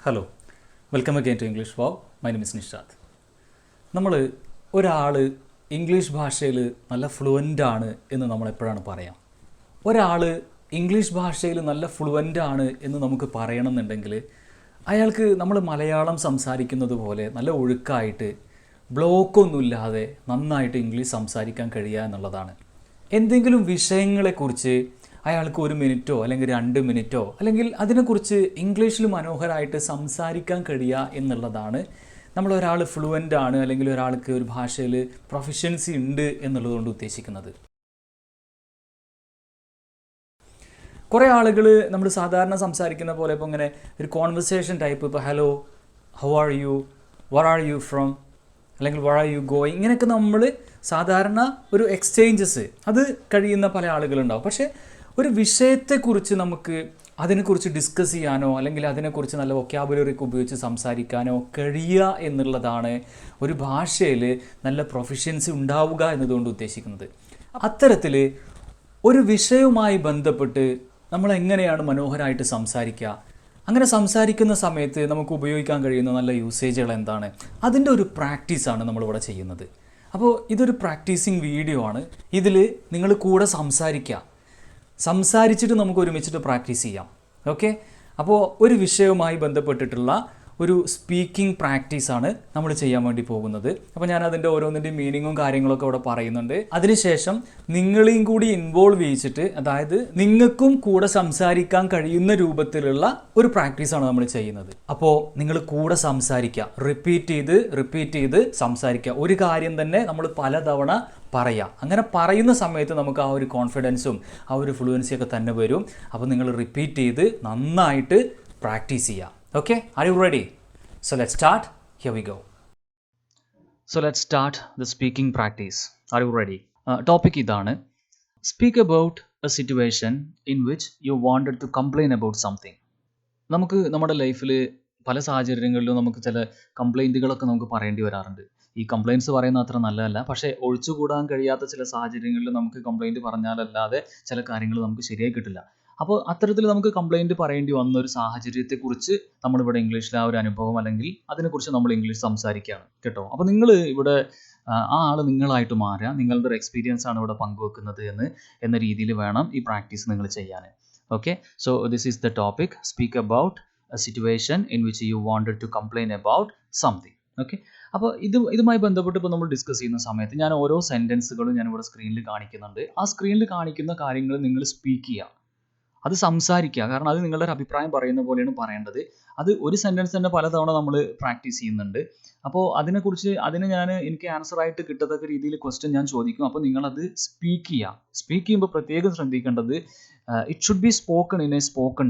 Hello welcome again to English wow. My name is Nishad. നമ്മൾ ഒരാൾ English ഭാഷയിൽ നല്ല ഫ്ലുവൻ്റ് ആണ് എന്ന് നമ്മൾ എപ്പോഴാണ് പറയാം? ഒരാൾ ഇംഗ്ലീഷ് ഭാഷയിൽ നല്ല ഫ്ലുവൻ്റ് ആണ് എന്ന് നമുക്ക് പറയണമെന്നുണ്ടെങ്കിൽ അയാൾക്ക് നമ്മൾ മലയാളം സംസാരിക്കുന്നത് പോലെ നല്ല ഒഴുക്കായിട്ട് ബ്ലോക്കൊന്നുമില്ലാതെ നന്നായിട്ട് ഇംഗ്ലീഷ് സംസാരിക്കാൻ കഴിയുക എന്നുള്ളതാണ്. എന്തെങ്കിലും വിഷയങ്ങളെക്കുറിച്ച് അയാൾക്ക് 1 മിനിറ്റോ അല്ലെങ്കിൽ 2 മിനിറ്റോ അല്ലെങ്കിൽ അതിനെക്കുറിച്ച് ഇംഗ്ലീഷിൽ മനോഹരമായിട്ട് സംസാരിക്കാൻ കഴിയുക എന്നുള്ളതാണ് നമ്മളൊരാൾ ഫ്ലുവൻ്റ് ആണ് അല്ലെങ്കിൽ ഒരാൾക്ക് ഒരു ഭാഷയിൽ പ്രൊഫിഷ്യൻസി ഉണ്ട് എന്നുള്ളതുകൊണ്ട് ഉദ്ദേശിക്കുന്നത്. കുറേ ആളുകൾ നമ്മൾ സാധാരണ സംസാരിക്കുന്ന പോലെ ഇപ്പോൾ ഇങ്ങനെ ഒരു കോൺവെർസേഷൻ ടൈപ്പ്, ഇപ്പോൾ hello, how are you, where are you from, അല്ലെങ്കിൽ വർ ആർ യു ഗോയിങ്, ഇങ്ങനെയൊക്കെ നമ്മൾ സാധാരണ ഒരു എക്സ്ചേഞ്ചസ് അത് കഴിയുന്ന പല ആളുകളുണ്ടാവും. പക്ഷേ ഒരു വിഷയത്തെക്കുറിച്ച് നമുക്ക് അതിനെക്കുറിച്ച് ഡിസ്കസ് ചെയ്യാനോ അല്ലെങ്കിൽ അതിനെക്കുറിച്ച് നല്ല വൊക്കാബുലറിയൊക്കെ ഉപയോഗിച്ച് സംസാരിക്കാനോ കഴിയുക എന്നുള്ളതാണ് ഒരു ഭാഷയിൽ നല്ല പ്രൊഫിഷ്യൻസി ഉണ്ടാവുക എന്നതുകൊണ്ട് ഉദ്ദേശിക്കുന്നത്. അത്തരത്തിൽ ഒരു വിഷയവുമായി ബന്ധപ്പെട്ട് നമ്മൾ എങ്ങനെയാണ് മനോഹരമായിട്ട് സംസാരിക്കുക, അങ്ങനെ സംസാരിക്കുന്ന സമയത്ത് നമുക്ക് ഉപയോഗിക്കാൻ കഴിയുന്ന നല്ല യൂസേജുകൾ എന്താണ്, അതിൻ്റെ ഒരു പ്രാക്ടീസാണ് നമ്മളിവിടെ ചെയ്യുന്നത്. അപ്പോൾ ഇതൊരു പ്രാക്ടീസിങ് വീഡിയോ ആണ്. ഇതിൽ നിങ്ങൾ കൂടെ സംസാരിച്ചിട്ട് നമുക്ക് ഒരുമിച്ചിട്ട് പ്രാക്ടീസ് ചെയ്യാം. ഓക്കെ, അപ്പോൾ ഒരു വിഷയവുമായി ബന്ധപ്പെട്ടിട്ടുള്ള ഒരു സ്പീക്കിംഗ് പ്രാക്ടീസാണ് നമ്മൾ ചെയ്യാൻ വേണ്ടി പോകുന്നത്. അപ്പോൾ ഞാൻ അതിൻ്റെ ഓരോന്നിൻ്റെയും മീനിങ്ങും കാര്യങ്ങളൊക്കെ ഇവിടെ പറയുന്നുണ്ട്. അതിനുശേഷം നിങ്ങളെയും കൂടി ഇൻവോൾവ് ചെയ്യിച്ചിട്ട്, അതായത് നിങ്ങൾക്കും കൂടെ സംസാരിക്കാൻ കഴിയുന്ന രൂപത്തിലുള്ള ഒരു പ്രാക്ടീസാണ് നമ്മൾ ചെയ്യുന്നത്. അപ്പോൾ നിങ്ങൾ കൂടെ സംസാരിക്കുക, റിപ്പീറ്റ് ചെയ്ത് സംസാരിക്കുക. ഒരു കാര്യം തന്നെ നമ്മൾ പലതവണ പറയുക. അങ്ങനെ പറയുന്ന സമയത്ത് നമുക്ക് ആ ഒരു കോൺഫിഡൻസും ആ ഒരു ഫ്ലുവൻസിയൊക്കെ തന്നെ വരും. അപ്പോൾ നിങ്ങൾ റിപ്പീറ്റ് ചെയ്ത് നന്നായിട്ട് പ്രാക്ടീസ് ചെയ്യുക. Okay, are you ready? So let's start. Here we go. So let's start the speaking practice. Are you ready? Topic idana. Speak about a situation in which you wanted to complain about something. നമുക്ക് നമ്മുടെ ലൈഫിൽ പല സാഹചര്യങ്ങളിലും നമുക്ക് ചില കംപ്ലൈൻറ്റുകളൊക്കെ നമുക്ക് പറയേണ്ടി വരാറുണ്ട്. ഈ കംപ്ലയിൻറ്റ്സ് പറയുന്നത് അത്ര നല്ലതല്ല, പക്ഷേ ഒഴിച്ചുകൂടാൻ കഴിയാത്ത ചില സാഹചര്യങ്ങളിൽ നമുക്ക് കംപ്ലയിൻറ്റ് പറഞ്ഞാലല്ലാതെ ചില കാര്യങ്ങൾ നമുക്ക് ശരിയായി കിട്ടില്ല. അപ്പോൾ അത്തരത്തിൽ നമുക്ക് കംപ്ലയിൻറ്റ് പറയേണ്ടി വന്ന ഒരു സാഹചര്യത്തെക്കുറിച്ച് നമ്മളിവിടെ ഇംഗ്ലീഷിൽ ആ ഒരു അനുഭവം അല്ലെങ്കിൽ അതിനെക്കുറിച്ച് നമ്മൾ ഇംഗ്ലീഷ് സംസാരിക്കുകയാണ് കേട്ടോ. അപ്പോൾ നിങ്ങൾ ഇവിടെ ആ ആൾ നിങ്ങളായിട്ട് മാറുക, നിങ്ങളുടെ ഒരു എക്സ്പീരിയൻസ് ആണ് ഇവിടെ പങ്കുവെക്കുന്നത് എന്ന രീതിയിൽ വേണം ഈ പ്രാക്ടീസ് നിങ്ങൾ ചെയ്യാൻ. Okay, so this is the topic. Speak about a situation in which you wanted to complain about something. Okay, അപ്പോൾ ഇതുമായി ബന്ധപ്പെട്ട് ഇപ്പോൾ നമ്മൾ ഡിസ്കസ് ചെയ്യുന്ന സമയത്ത് ഞാൻ ഓരോ സെൻറ്റൻസുകളും ഞാനിവിടെ സ്ക്രീനിൽ കാണിക്കുന്നുണ്ട്. ആ സ്ക്രീനിൽ കാണിക്കുന്ന കാര്യങ്ങൾ നിങ്ങൾ സ്പീക്ക് ചെയ്യുക, അത് സംസാരിക്കുക. കാരണം അത് നിങ്ങളുടെ ഒരു അഭിപ്രായം പറയുന്ന പോലെയാണ് പറയേണ്ടത്. അത് ഒരു സെൻറ്റൻസ് തന്നെ പലതവണ നമ്മൾ പ്രാക്ടീസ് ചെയ്യുന്നുണ്ട്. അപ്പോൾ അതിനെക്കുറിച്ച് എനിക്ക് ആൻസറായിട്ട് കിട്ടത്തക്ക രീതിയിൽ ക്വസ്റ്റ്യൻ ഞാൻ ചോദിക്കും. അപ്പോൾ നിങ്ങളത് സ്പീക്ക് ചെയ്യുക. സ്പീക്ക് ചെയ്യുമ്പോൾ പ്രത്യേകം ശ്രദ്ധിക്കേണ്ടത് it should be spoken in A spoken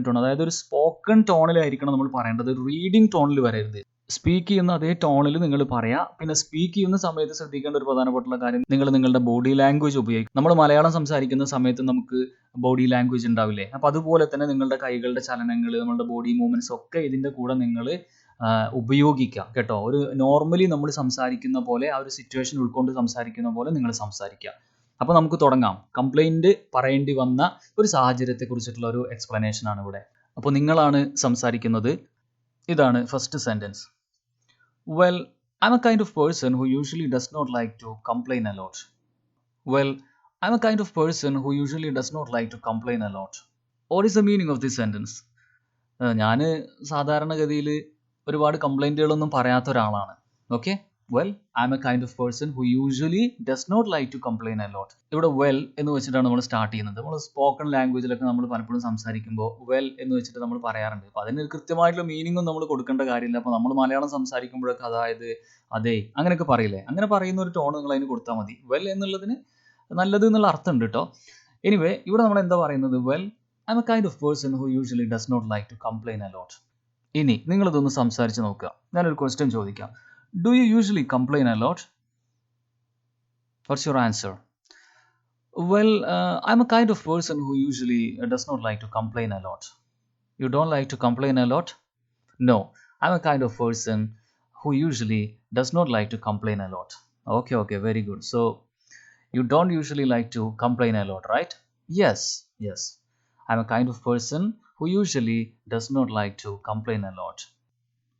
tone. അതായത് ഒരു സ്പോക്കൺ ടോണിലായിരിക്കണം നമ്മൾ പറയേണ്ടത്, റീഡിങ് ടോണിൽ വരരുത്. സ്പീക്ക് ചെയ്യുന്ന അതേ ടോണിൽ നിങ്ങൾ പറയാം. പിന്നെ സ്പീക്ക് ചെയ്യുന്ന സമയത്ത് ശ്രദ്ധിക്കേണ്ട ഒരു പ്രധാനപ്പെട്ടുള്ള കാര്യം, നിങ്ങൾ നിങ്ങളുടെ ബോഡി ലാംഗ്വേജ് ഉപയോഗിക്കും. നമ്മൾ മലയാളം സംസാരിക്കുന്ന സമയത്ത് നമുക്ക് ബോഡി ലാംഗ്വേജ് ഉണ്ടാവില്ലേ? അപ്പോൾ അതുപോലെ തന്നെ നിങ്ങളുടെ കൈകളുടെ ചലനങ്ങൾ, നമ്മളുടെ ബോഡി മൂവ്മെൻറ്റ്സ് ഒക്കെ ഇതിൻ്റെ കൂടെ നിങ്ങൾ ഉപയോഗിക്കുക കേട്ടോ. ഒരു നോർമലി നമ്മൾ സംസാരിക്കുന്ന പോലെ, ആ ഒരു സിറ്റുവേഷൻ ഉൾക്കൊണ്ട് സംസാരിക്കുന്ന പോലെ നിങ്ങൾ സംസാരിക്കുക. അപ്പോൾ നമുക്ക് തുടങ്ങാം. കംപ്ലയിൻറ്റ് പറയേണ്ടി വന്ന ഒരു സാഹചര്യത്തെക്കുറിച്ചിട്ടുള്ള ഒരു എക്സ്പ്ലനേഷൻ ആണ് ഇവിടെ. അപ്പോൾ നിങ്ങളാണ് സംസാരിക്കുന്നത്. ഇതാണ് first sentence. Well, I'm a kind of person who usually does not like to complain a lot. What is the meaning of this sentence? ഞാൻ സാധാരണഗതിയിൽ ഒരുപാട് കംപ്ലൈൻറ്റുകളൊന്നും പറയാത്ത ഒരാളാണ്. Okay, well, I'm a kind of person who usually does not like to complain a lot. ഇവിടെ well എന്ന് വെച്ചിട്ടാണ് നമ്മൾ start ചെയ്യുന്നത്. നമ്മൾ സ്പോക്കൺ ലാംഗ്വേജിലൊക്കെ നമ്മൾ പലപ്പോഴും സംസാരിക്കുമ്പോൾ well എന്ന് വെച്ചിട്ട് നമ്മൾ പറയാറുണ്ട്. അപ്പോൾ അതിന് കൃത്യമായിട്ടുള്ള മീനിങ്ങും നമ്മൾ കൊടുക്കേണ്ട കാര്യമില്ല. അപ്പോൾ നമ്മൾ മലയാളം സംസാരിക്കുമ്പോഴൊക്കെ അതായത് അതെ അങ്ങനെയൊക്കെ പറയില്ലേ, അങ്ങനെ പറയുന്ന ഒരു ടോൺ നിങ്ങൾ അതിന് കൊടുത്താൽ മതി. well എന്നുള്ളതിന് നല്ലത് എന്നുള്ള അർത്ഥമുണ്ട് കേട്ടോ. എനിവേ, ഇവിടെ നമ്മൾ എന്താ പറയുന്നത്? well, I'm a kind of person who usually does not like to complain a lot. ഇനി നിങ്ങളിതൊന്ന് സംസാരിച്ച് നോക്കുക. ഞാനൊരു ക്വസ്റ്റ്യൻ ചോദിക്കാം. Do you usually complain a lot? What's your answer? Well, I'm a kind of person who usually does not like to complain a lot. You don't like to complain a lot? No, I'm a kind of person who usually does not like to complain a lot. Okay, very good. So, you don't usually like to complain a lot, right? Yes. I'm a kind of person who usually does not like to complain a lot.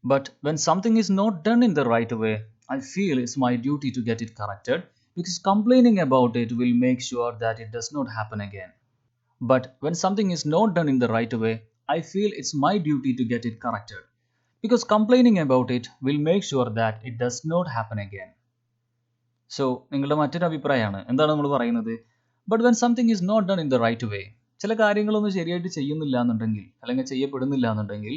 But when something is not done in the right way, I feel it's my duty to get it corrected because complaining about it will make sure that it does not happen again. But when something is not done in the right way, I feel it's my duty to get it corrected because complaining about it will make sure that it does not happen again. So നിങ്ങളുടെ മറ്റൊരു അഭിപ്രായമാണ് എന്താണ് നമ്മൾ പറയുന്നത്? But when something is not done in the right way, ചില കാര്യങ്ങളൊന്നും ശരിയായിട്ട് ചെയ്യുന്നില്ല എന്നുണ്ടെങ്കിൽ അല്ലെങ്കിൽ ചെയ്യപ്പെടുന്നില്ല എന്നുണ്ടെങ്കിൽ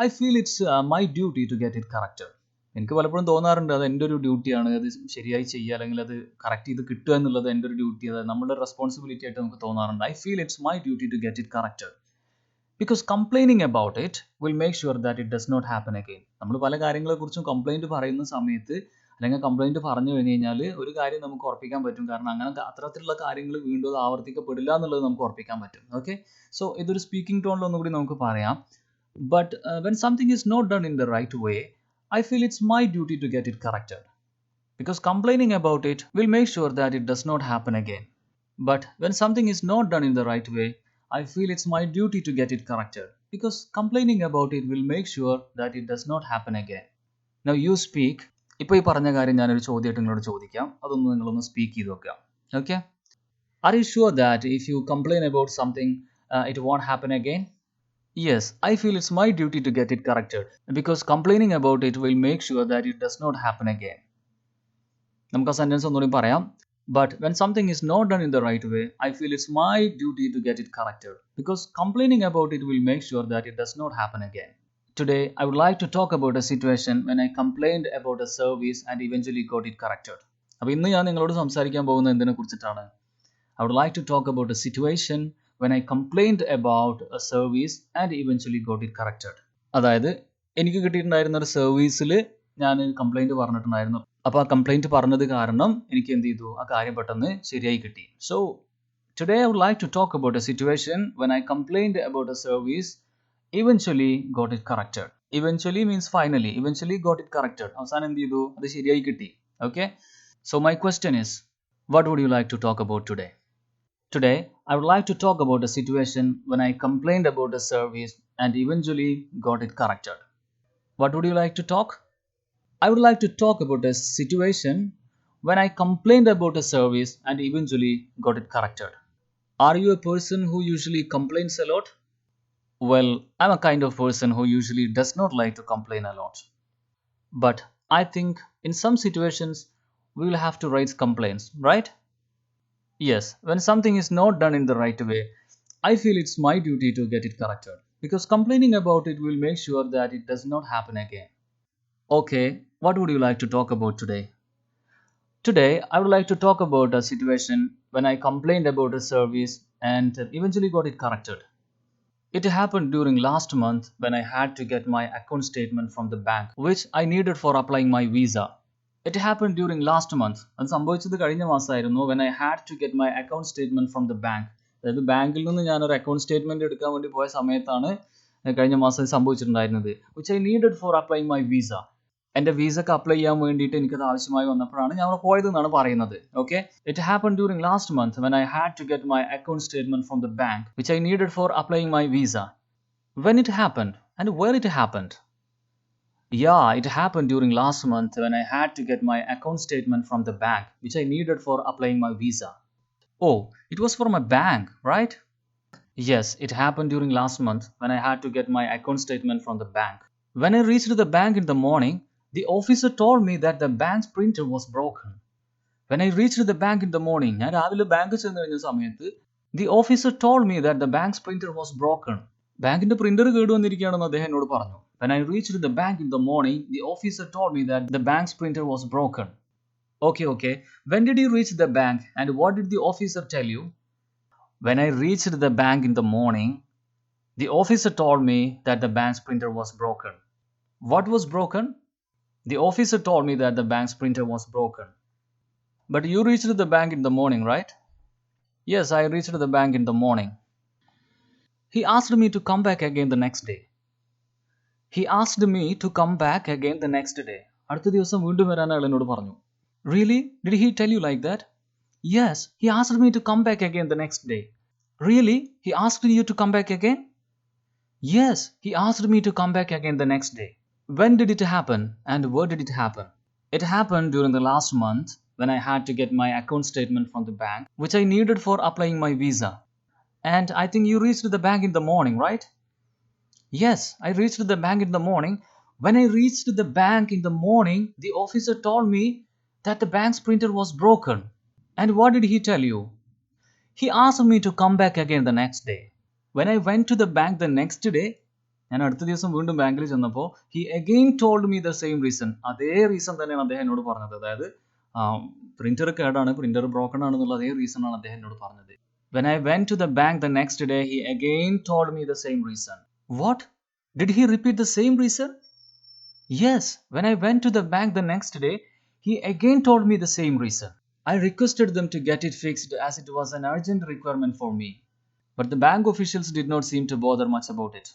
I feel it's my duty to get it corrected. എനിക്ക് പലപ്പോഴും തോന്നാറുണ്ട് അത് എൻ്റെ ഒരു ഡ്യൂട്ടിയാണ്, അത് ശരിയായി ചെയ്യുക അല്ലെങ്കിൽ അത് കറക്റ്റ് ചെയ്ത് കിട്ടുക എന്നുള്ളത് എൻ്റെ ഒരു ഡ്യൂട്ടി, അത് നമ്മുടെ റെസ്പോൺസിബിലിറ്റി ആയിട്ട് നമുക്ക് തോന്നാറുണ്ട്. I feel it's my duty to get it corrected because complaining about it will make sure that it does not happen again. നമ്മൾ പല കാര്യങ്ങളെക്കുറിച്ചും കംപ്ലൈൻറ്റ് പറയുന്ന സമയത്ത് അല്ലെങ്കിൽ കംപ്ലൈൻറ്റ് പറഞ്ഞു കഴിഞ്ഞ് കഴിഞ്ഞാൽ ഒരു കാര്യം നമുക്ക് ഉറപ്പിക്കാൻ പറ്റും, കാരണം അങ്ങനെ അത്തരത്തിലുള്ള കാര്യങ്ങൾ വീണ്ടും അത് ആവർത്തിക്കപ്പെടില്ല എന്നുള്ളത് നമുക്ക് ഉറപ്പിക്കാൻ പറ്റും. ഓക്കെ, സോ ഇതൊരു സ്പീക്കിംഗ് ടോണിൽ ഒന്നുകൂടി നമുക്ക് പറയാം. But when something is not done in the right way, I feel it's my duty to get it corrected because complaining about it will make sure that it does not happen again. But when something is not done in the right way, I feel it's my duty to get it corrected because complaining about it will make sure that it does not happen again. Now you speak. ഇപ്പോൾ ഈ പറഞ്ഞ കാര്യം ഞാനൊരു ചോദ്യമായിട്ട് നിങ്ങളോട് ചോദിക്കാം, അതൊന്ന് നിങ്ങളൊന്ന് speak ചെയ്ത് നോക്കുക. Okay, are you sure that if you complain about something it won't happen again? Yes, I feel it's my duty to get it corrected because complaining about it will make sure that it does not happen again. നമുക്ക് ആ sentence ഒന്നുകൂടി പറയാം. But when something is not done in the right way, I feel it's my duty to get it corrected because complaining about it will make sure that it does not happen again. Today, I would like to talk about a situation when I complained about a service and eventually got it corrected. അപ്പോൾ ഇന്ന് ഞാൻ നിങ്ങളോട് സംസാരിക്കാൻ പോകുന്നത് എന്തിനെ കുറിച്ചിട്ടാണ്? I would like to talk about a situation when I complained about a service and eventually got it corrected. അതായത് എനിക്ക് കിട്ടിയിട്ടുണ്ടായിരുന്ന ഒരു സർവീസിൽ ഞാൻ കംപ്ലൈൻറ്റ് പറഞ്ഞിട്ടുണ്ടായിരുന്നു. അപ്പോൾ ആ കംപ്ലൈൻറ്റ് പറഞ്ഞത് കാരണം എനിക്ക് എന്ത് ചെയ്തു, ആ കാര്യം പെട്ടെന്ന് ശരിയായി കിട്ടി. So today I would like to talk about a situation when I complained about a service, eventually got it corrected. Eventually means finally. Eventually got it corrected. അവസാനം എന്ത് ചെയ്തു, അത് ശരിയായി കിട്ടി. Okay, so my question is, what would you like to talk about today? Today, I would like to talk about a situation when I complained about a service and eventually got it corrected. What would you like to talk? I would like to talk about a situation when I complained about a service and eventually got it corrected. Are you a person who usually complains a lot? Well, I'm a kind of person who usually does not like to complain a lot. But I think in some situations, we will have to raise complaints, right? Yes, when something is not done in the right way, I feel it's my duty to get it corrected because complaining about it will make sure that it does not happen again. Okay, what would you like to talk about today? Today, I would like to talk about a situation when I complained about a service and eventually got it corrected. It happened during last month when I had to get my account statement from the bank, which I needed for applying my visa. It happened during last month. അത് സംഭവിച്ചത് കഴിഞ്ഞ മാസമായിരുന്നു. when I had to get my account statement from the bank. അതായത് ബാങ്കിൽ നിന്ന് ഞാനൊരു account statement എടുക്കാൻ വേണ്ടി പോയ സമയത്താണ് കഴിഞ്ഞ മാസം സംഭവിച്ചിട്ടുണ്ടായിരുന്നത്. which I needed for applying my visa. എൻ്റെ വിസക്ക് അപ്ലൈ ചെയ്യാൻ വേണ്ടിയിട്ട് എനിക്കത് ആവശ്യമായി വന്നപ്പോഴാണ് ഞാൻ അവിടെ പോയത് എന്നാണ് പറയുന്നത്. Okay, it happen during last month when I had to get my account statement from the bank, which I needed for applying my visa. When it happened and where it happened? Yeah, it happened during last month when I had to get my account statement from the bank, which I needed for applying my visa. Oh, it was for my bank, right? Yes, it happened during last month when I had to get my account statement from the bank. When I reached the bank in the morning, the officer told me that the bank's printer was broken. When I reached the bank in the morning, ഞാൻ രാവിലെ bank ചെന്ന് കഴിഞ്ഞ സമയത്ത് the officer told me that the bank's printer was broken. ബാങ്കിന്റെ printer കേടുവന്നിരിക്കുകയാണെന്ന് അദ്ദേഹം എന്നോട് പറഞ്ഞു. When I reached the bank in the morning, the officer told me that the bank's printer was broken. Okay. When did you reach the bank and what did the officer tell you? When I reached the bank in the morning, the officer told me that the bank's printer was broken. What was broken? The officer told me that the bank's printer was broken. But you reached the bank in the morning, right? Yes, I reached the bank in the morning. He asked me to come back again the next day. He asked me to come back again the next day. അടുത്ത ദിവസം വീണ്ടും വരാൻ അയാൾ എന്നോട് പറഞ്ഞു. Really? Did he tell you like that? Yes, he asked me to come back again the next day. Really? He asked you to come back again? Yes, he asked me to come back again the next day. When did it happen and where did it happen? It happened during the last month when I had to get my account statement from the bank, which I needed for applying my visa. And I think you reached the bank in the morning, right? Yes, I reached the bank in the morning. When I reached the bank in the morning, the officer told me that the bank's printer was broken. And what did he tell you? He asked me to come back again the next day. When I went to the bank the next day, ഞാൻ അടുത്ത ദിവസം വീണ്ടും ബാങ്കിൽ ചെന്നപ്പോൾ he again told me the same reason. അതേ reason തന്നെയാണ് അദ്ദേഹം എന്നോട് പറഞ്ഞത്. അതായത് പ്രിന്റർ കേടാണ്, പ്രിന്റർ ബ്രോക്കൺ ആണെന്നുള്ള അതേ റീസൺ ആണ് അദ്ദേഹം എന്നോട് പറഞ്ഞത്. When I went to the bank the next day, he again told me the same reason. What? Did he repeat the same reason? Yes, when I went to the bank the next day, he again told me the same reason. I requested them to get it fixed as it was an urgent requirement for me. But the bank officials did not seem to bother much about it.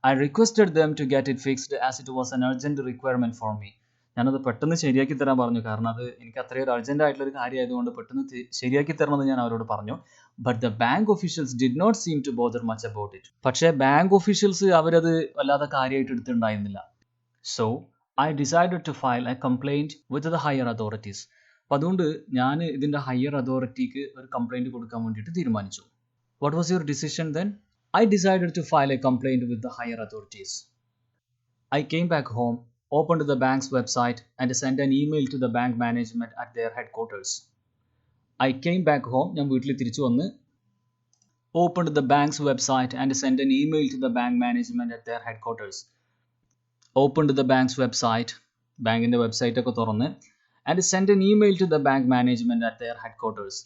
I requested them to get it fixed as it was an urgent requirement for me. ഞാനത് പെട്ടെന്ന് ശരിയാക്കി തരാൻ പറഞ്ഞു, കാരണം അത് എനിക്ക് അത്രയൊരു urgent ആയിട്ടുള്ള ഒരു കാര്യമായതുകൊണ്ട് പെട്ടെന്ന് ശരിയാക്കി തരണമെന്ന് ഞാൻ അവരോട് പറഞ്ഞു. But the bank officials did not seem to bother much about it. പക്ഷേ ബാങ്ക് ഒഫീഷ്യൽസ് അവരത് വല്ലാതെ കാര്യമായിട്ട് എടുത്തിട്ടുണ്ടായിരുന്നില്ല. So I decided to file a complaint with the higher authorities. അപ്പം അതുകൊണ്ട് ഞാൻ ഇതിൻ്റെ ഹയർ അതോറിറ്റിക്ക് ഒരു കംപ്ലൈൻറ്റ് കൊടുക്കാൻ വേണ്ടിയിട്ട് തീരുമാനിച്ചു. What was your decision then? I decided to file a complaint with the higher authorities. I came back home, opened the bank's website, and sent an email to the bank management at their headquarters. I came back home, ഞാൻ വീട്ടിൽ തിരിച്ചു വന്ന് opened the bank's website and sent an email to the bank management at their headquarters. Opened the bank's website, ബാങ്കിൻ്റെ website ഒക്കെ തുറന്ന്, and sent an email to the bank management at their headquarters.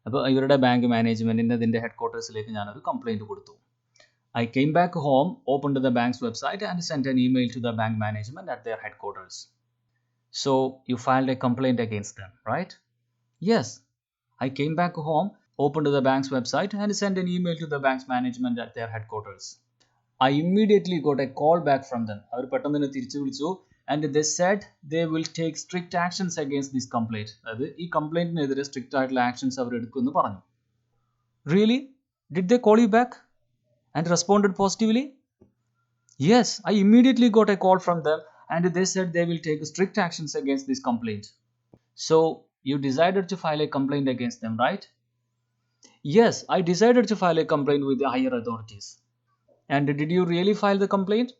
അപ്പോൾ ഇവരുടെ bank മാനേജ്മെൻറ്റിൻ്റെ ഇതിൻ്റെ ഹെഡ്ക്വാർട്ടേഴ്സിലേക്ക് ഞാനൊരു complaint കൊടുത്തു. I came back home, opened the bank's website and sent an email to the bank management at their headquarters. So you filed a complaint against them, right? Yes. I came back home, opened the bank's website and sent an email to the bank's management at their headquarters. I immediately got a call back from them. അവർ പെട്ടെന്ന് തന്നെ തിരിച്ചു വിളിച്ചു and they said they will take strict actions against this complaint. അതായത് ഈ കംപ്ലൈന്റിനെതിരെ strict ആയിട്ടുള്ള actions അവർ എടുക്കുമെന്ന് പറഞ്ഞു. Really? Did they call you back and responded positively? Yes, I immediately got a call from them and they said they will take strict actions against this complaint. So, you decided to file a complaint against them, right? Yes, I decided to file a complaint with the higher authorities. And did you really file the complaint?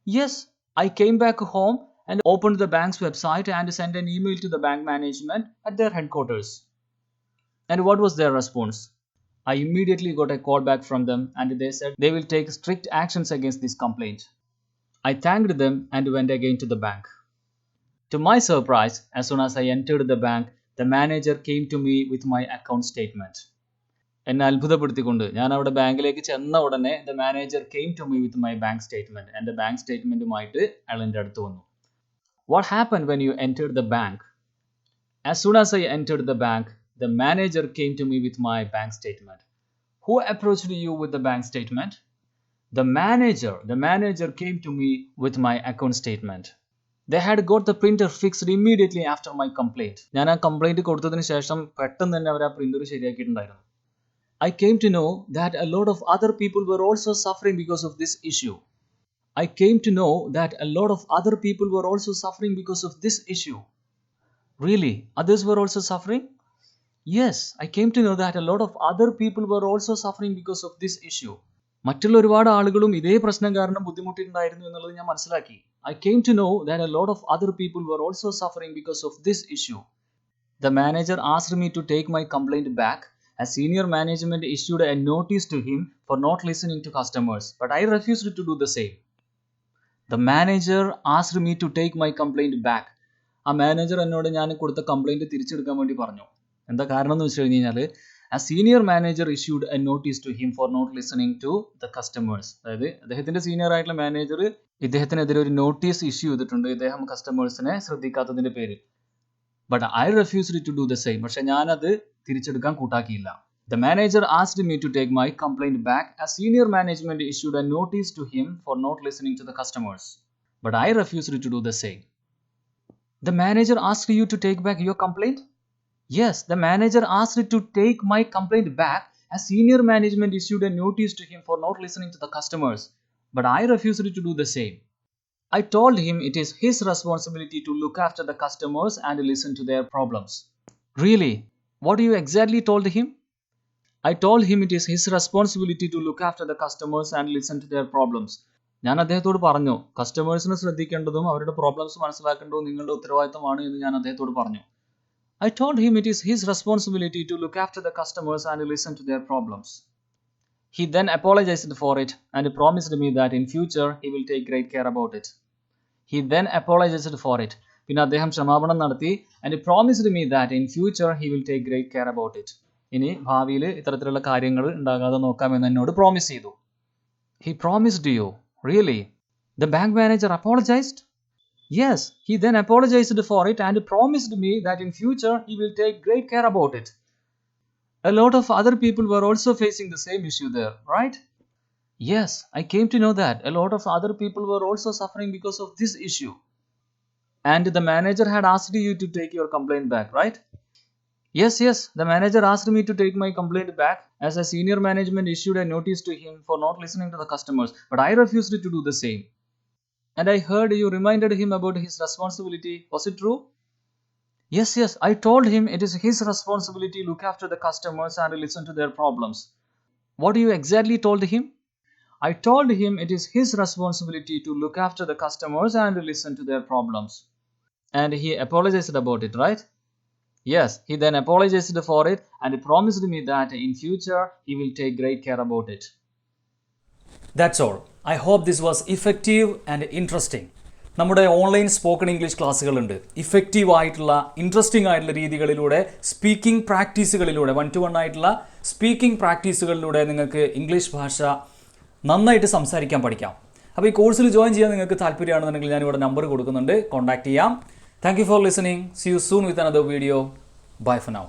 Yes, I came back home and opened the bank's website and sent an email to the bank management at their headquarters. And what was their response? I immediately got a call back from them and they said they will take strict actions against this complaint. I thanked them and went again to the bank. To my surprise, as soon as I entered the bank, the manager came to me with my account statement. എന്നെ അത്ഭുതപ്പെടുത്തിക്കൊണ്ട് ഞാൻ അവിടെ ബാങ്കിലേക്ക് ചെന്ന ഉടനെ the manager came to me with my bank statement. എൻ്റെ bank സ്റ്റേറ്റ്മെൻറ്റുമായിട്ട് അയാൾ എൻ്റെ അടുത്ത് വന്നു. What happened when you entered the bank? As soon as I entered the bank, the manager came to me with my bank statement. Who approached you with the bank statement? The manager came to me with my account statement. They had got the printer fixed immediately after my complaint. ഞാൻ ആ complaint കൊടുത്തതിന് ശേഷം പെട്ടെന്ന് തന്നെ അവർ ആ printer ശരിയാക്കിയിട്ടുണ്ടായിരുന്നു. I came to know that a lot of other people were also suffering because of this issue. I came to know that a lot of other people were also suffering because of this issue. Really? Others were also suffering? Yes, I came to know that a lot of other people were also suffering because of this issue. മറ്റുള്ള ഒരുപാട് ആളുകളും ഇതേ പ്രശ്നം കാരണം ബുദ്ധിമുട്ടിയിട്ടുണ്ടായിരുന്നു എന്നുള്ളത് ഞാൻ മനസ്സിലാക്കി. I came to know that a lot of other people were also suffering because of this issue. The manager asked me to take my complaint back as senior management issued a notice to him for not listening to customers, but I refused to do the same. The manager asked me to take my complaint back. ആ manager എന്നോട് ഞാൻ കൊടുത്ത complaint തിരിച്ചെടുക്കാൻ വേണ്ടി പറഞ്ഞു. എന്താ കാരണം എന്ന് വെച്ച് കഴിഞ്ഞ് കഴിഞ്ഞാൽ ആ senior manager issued a notice to him for not listening to the customers. അതായത് അദ്ദേഹത്തിൻ്റെ സീനിയർ ആയിട്ടുള്ള മാനേജർ ഇദ്ദേഹത്തിനെതിരെ ഒരു നോട്ടീസ് ഇഷ്യൂ ചെയ്തിട്ടുണ്ട്, ഇദ്ദേഹം കസ്റ്റമേഴ്സിനെ ശ്രദ്ധിക്കാത്തതിൻ്റെ പേരിൽ. But I refused to do the same. പക്ഷെ ഞാനത് തിരിച്ചെടുക്കാൻ കൂട്ടാക്കിയില്ല. The manager asked me to take my complaint back as senior management issued a notice to him for not listening to the customers. But I refused to do the same. The manager asked you to take back your complaint? Yes, the manager asked to take my complaint back as senior management issued a notice to him for not listening to the customers, but I refused to do the same. I told him it is his responsibility to look after the customers and listen to their problems. Really? What you exactly told him? I told him it is his responsibility to look after the customers and listen to their problems. ഞാൻ അദ്ദേഹത്തോട് പറഞ്ഞു, കസ്റ്റമേഴ്സിനെ ശ്രദ്ധിക്കേണ്ടതും അവരുടെ problems മനസ്സിലാക്കേണ്ടതും നിങ്ങളുടെ ഉത്തരവാദിത്തമാണ് എന്ന് ഞാൻ അദ്ദേഹത്തോട് പറഞ്ഞു. I told him it is his responsibility to look after the customers and listen to their problems. He then apologized for it and promised me that in future he will take great care about it. He then apologized for it. പിന്നെ അദ്ദേഹം ക്ഷമാപണം നടത്തി and promised me that in future he will take great care about it. ഇനി ഭാവിയിൽ ഇത്തരത്തിലുള്ള കാര്യങ്ങൾ ഉണ്ടാകാതെ നോക്കാമെന്ന് എന്നോട് പ്രോമിസ് ചെയ്തു. He promised you? Really? The bank manager apologized? Yes, he then apologized for it and promised me that in future he will take great care about it. A lot of other people were also facing the same issue there, right? Yes, I came to know that a lot of other people were also suffering because of this issue. And the manager had asked you to take your complaint back, right? Yes, the manager asked me to take my complaint back as a senior management issued a notice to him for not listening to the customers, but I refused to do the same. And I heard you reminded him about his responsibility. Was it true? Yes, I told him it is his responsibility to look after the customers and listen to their problems. What you exactly told him? I told him it is his responsibility to look after the customers and listen to their problems. And he apologized about it, right? Yes, he then apologized for it and promised me that in future he will take great care about it. That's all. I hope this was effective and interesting. നമ്മുടെ online spoken English ക്ലാസ്സുകളുണ്ട്. Effective ആയിട്ടുള്ള interesting ആയിട്ടുള്ള രീതികളിലൂടെ speaking പ്രാക്ടീസുകളിലൂടെ 1-to-1 ആയിട്ടുള്ള speaking പ്രാക്ടീസുകളിലൂടെ നിങ്ങൾക്ക് English ഭാഷ നന്നായിട്ട് സംസാരിക്കാൻ പഠിക്കാം. അപ്പോൾ ഈ കോഴ്സിൽ ജോയിൻ ചെയ്യാൻ നിങ്ങൾക്ക് താല്പര്യമാണെന്നുണ്ടെങ്കിൽ ഞാനിവിടെ നമ്പർ കൊടുക്കുന്നുണ്ട്, കോൺടാക്ട് ചെയ്യാം. Thank you for listening. See you soon with another video. Bye for now.